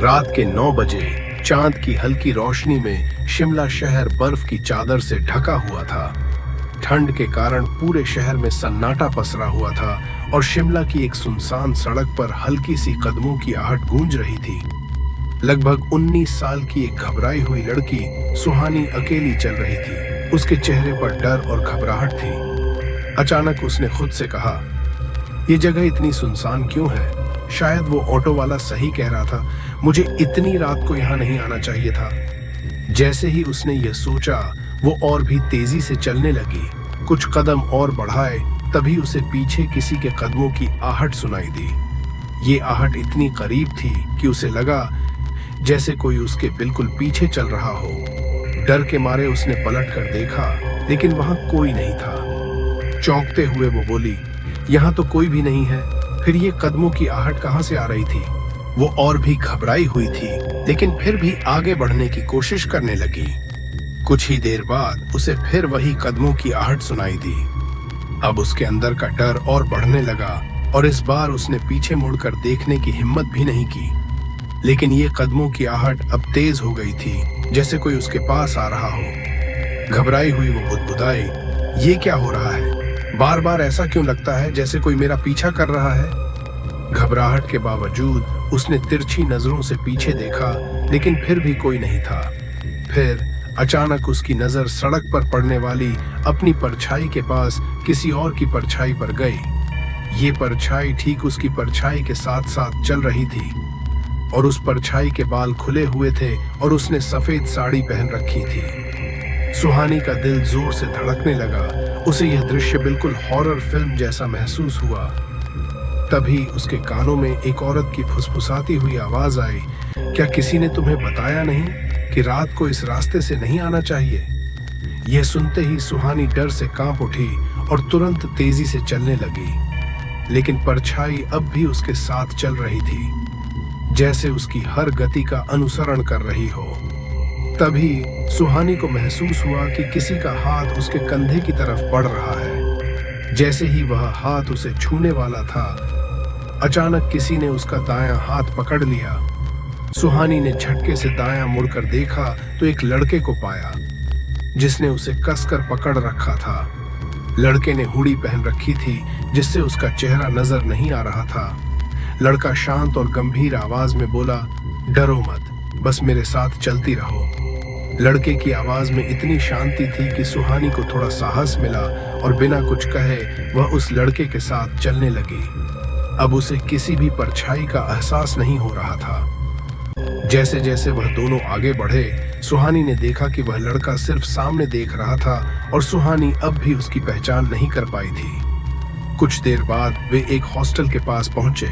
रात के 9 बजे चांद की हल्की रोशनी में शिमला शहर बर्फ की चादर से ढका हुआ था। ठंड के कारण पूरे शहर में सन्नाटा पसरा हुआ था और शिमला की एक सुनसान सड़क पर हल्की सी कदमों की आहट गूंज रही थी। लगभग 19 साल की एक घबराई हुई लड़की सुहानी अकेली चल रही थी। उसके चेहरे पर डर और घबराहट थी। अचानक उसने खुद से कहा, ये जगह इतनी सुनसान क्यों है? शायद वो ऑटो वाला सही कह रहा था। मुझे इतनी रात को यहाँ नहीं आना चाहिए था। जैसे ही उसने यह सोचा, वो और भी तेजी से चलने लगी। कुछ कदम और बढ़ाए, तभी उसे पीछे किसी के कदमों की आहट सुनाई दी। ये आहट इतनी करीब थी कि उसे लगा जैसे कोई उसके बिल्कुल पीछे चल रहा हो। डर के मारे उसने पलट कर देखा, लेकिन वहां कोई नहीं था। चौंकते हुए वो बोली, यहाँ तो कोई भी नहीं है। फिर ये कदमों की आहट कहाँ से आ रही थी? वो और भी घबराई हुई थी, लेकिन फिर भी आगे बढ़ने की कोशिश करने लगी। कुछ ही देर बाद उसे फिर वही कदमों की आहट सुनाई दी। अब उसके अंदर का डर और बढ़ने लगा और इस बार उसने पीछे मुड़कर देखने की हिम्मत भी नहीं की। लेकिन ये कदमों की आहट अब तेज हो गई थी, जैसे कोई उसके पास आ रहा हो। घबराई हुई वो बुदबुदाई, ये क्या हो रहा है? बार बार ऐसा क्यों लगता है जैसे कोई मेरा पीछा कर रहा है? घबराहट के बावजूद उसने तिरछी नजरों से पीछे देखा, लेकिन फिर भी कोई नहीं था। फिर अचानक उसकी नजर सड़क पर पड़ने वाली अपनी परछाई के पास किसी और की परछाई पर गई। ये परछाई ठीक उसकी परछाई के साथ साथ चल रही थी और उस परछाई के बाल खुले हुए थे और उसने सफेद साड़ी पहन रखी थी। सुहानी का दिल जोर से धड़कने लगा। उसे यह दृश्य बिल्कुल हॉरर फिल्म जैसा महसूस हुआ। तभी उसके कानों में एक औरत की फुसफुसाती हुई आवाज आई, क्या किसी ने तुम्हें बताया नहीं कि रात को इस रास्ते से नहीं आना चाहिए? यह सुनते ही सुहानी डर से कांप उठी और तुरंत तेजी से चलने लगी। लेकिन परछाई अब भी उसके साथ चल रही थी, जैसे उसकी हर गति का अनुसरण कर रही हो। तभी सुहानी को महसूस हुआ कि किसी का हाथ उसके कंधे की तरफ बढ़ रहा है। जैसे ही वह हाथ उसे छूने वाला था, अचानक किसी ने उसका दायां हाथ पकड़ लिया। सुहानी ने झटके से दायां मुड़कर देखा तो एक लड़के को पाया, जिसने उसे कसकर पकड़ रखा था। लड़के ने हुडी पहन रखी थी, जिससे उसका चेहरा नजर नहीं आ रहा था। लड़का शांत और गंभीर आवाज में बोला, डरो मत, बस मेरे साथ चलती रहो। लड़के की आवाज में इतनी शांति थी कि सुहानी को थोड़ा साहस मिला और बिना कुछ कहे वह उस लड़के के साथ चलने लगी। अब उसे किसी भी परछाई का एहसास नहीं हो रहा था। जैसे जैसे वह दोनों आगे बढ़े, सुहानी ने देखा कि वह लड़का सिर्फ सामने देख रहा था और सुहानी अब भी उसकी पहचान नहीं कर पाई थी। कुछ देर बाद वे एक हॉस्टल के पास पहुंचे।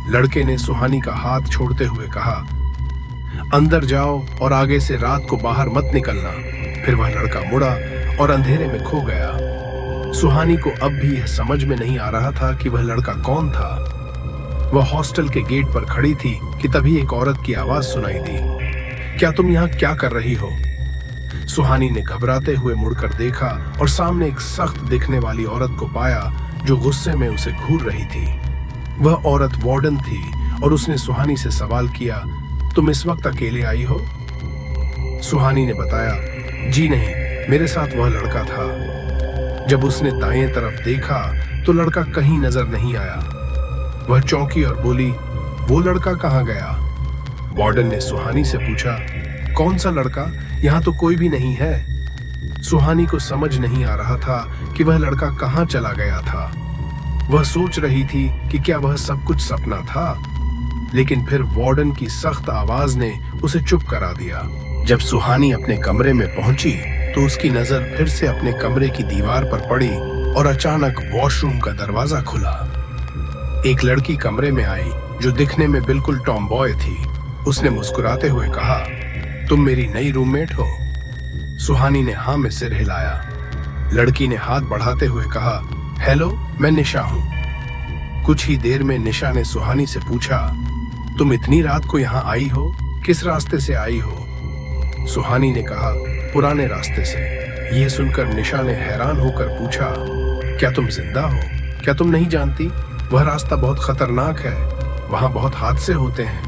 लड़के ने सुहानी का हाथ छोड़ते हुए कहा, अंदर जाओ और आगे से रात को बाहर मत निकलना। फिर वह लड़का मुड़ा और अंधेरे में खो गया। सुहानी को अब भी यह समझ में नहीं आ रहा था कि वह लड़का कौन था। वह हॉस्टल के गेट पर खड़ी थी कि तभी एक औरत की आवाज सुनाई दी, क्या तुम यहाँ क्या कर रही हो? सुहानी ने घबराते हुए मुड़कर देखा और सामने एक सख्त दिखने वाली औरत को पाया, जो गुस्से में उसे घूर रही थी। वह औरत वार्डन थी और उसने सुहानी से सवाल किया, तुम इस वक्त अकेले आई हो? सुहानी ने बताया, जी नहीं, मेरे साथ वह लड़का था। जब उसने दाएं तरफ देखा तो लड़का कहीं नजर नहीं आया। वह चौंकी और बोली, वो लड़का कहाँ गया? वार्डन ने सुहानी से पूछा, कौन सा लड़का? यहाँ तो कोई भी नहीं है। सुहानी को समझ नहीं आ रहा था कि वह लड़का कहाँ चला गया था। वह सोच रही थी कि क्या वह सब कुछ सपना था, लेकिन फिर वार्डन की सख्त आवाज ने उसे चुप करा दिया। जब सुहानी अपने कमरे में पहुंची तो उसकी नजर फिर से अपने कमरे की दीवार पर पड़ी और अचानक वॉशरूम का दरवाजा खुला। एक लड़की कमरे में आई, जो दिखने में बिल्कुल टॉमबॉय थी। उसने मुस्कुराते हुए कहा, तुम मेरी नई रूममेट हो? सुहानी ने हाँ में सिर हिलाया। लड़की ने हाथ बढ़ाते हुए कहा, हेलो, मैं निशा हूँ। कुछ ही देर में निशा ने सुहानी से पूछा, तुम इतनी रात को यहाँ आई हो? किस रास्ते से आई हो? सुहानी ने कहा, पुराने रास्ते से। यह सुनकर निशा ने हैरान होकर पूछा, क्या तुम जिंदा हो? क्या तुम नहीं जानती वह रास्ता बहुत खतरनाक है, वहां बहुत हादसे होते हैं।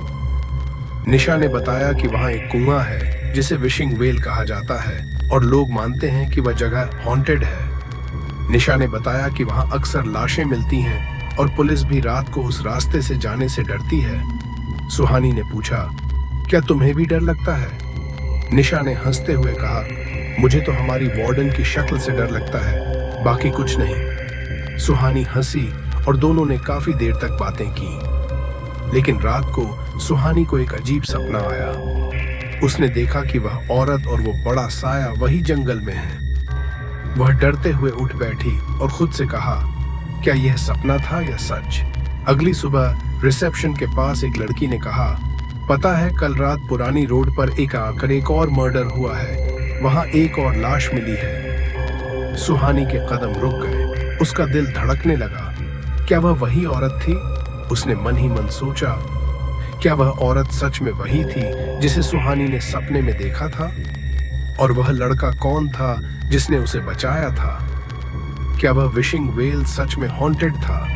निशा ने बताया कि वहाँ एक कुआं है जिसे विशिंग वेल कहा जाता है और लोग मानते हैं कि वह जगह हॉन्टेड है। निशा ने बताया कि वहाँ अक्सर लाशें मिलती हैं और पुलिस भी रात को उस रास्ते से जाने से डरती है। सुहानी ने पूछा, क्या तुम्हें भी डर लगता है? निशा ने हंसते हुए कहा, मुझे तो हमारी वार्डन की शक्ल से डर लगता है, बाकी कुछ नहीं। सुहानी हंसी और दोनों ने काफी देर तक बातें की। लेकिन रात को सुहानी को एक अजीब सपना आया। उसने देखा कि वह औरत और वो बड़ा साया वही जंगल में है। वह डरते हुए उठ बैठी और खुद से कहा, क्या यह सपना था या सच? अगली सुबह रिसेप्शन के पास एक लड़की ने कहा, पता है कल रात पुरानी रोड पर एक और मर्डर हुआ है, वहां एक और लाश मिली है। सुहानी के कदम रुक गए, उसका दिल धड़कने लगा। क्या वह वही औरत थी? उसने मन ही मन सोचा, क्या वह औरत सच में वही थी जिसे सुहानी ने सपने में देखा था? और वह लड़का कौन था जिसने उसे बचाया था? क्या वह विशिंग वेल सच में हॉन्टेड था?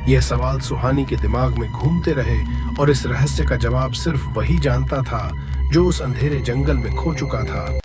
यह सवाल सुहानी के दिमाग में घूमते रहे और इस रहस्य का जवाब सिर्फ वही जानता था जो उस अंधेरे जंगल में खो चुका था।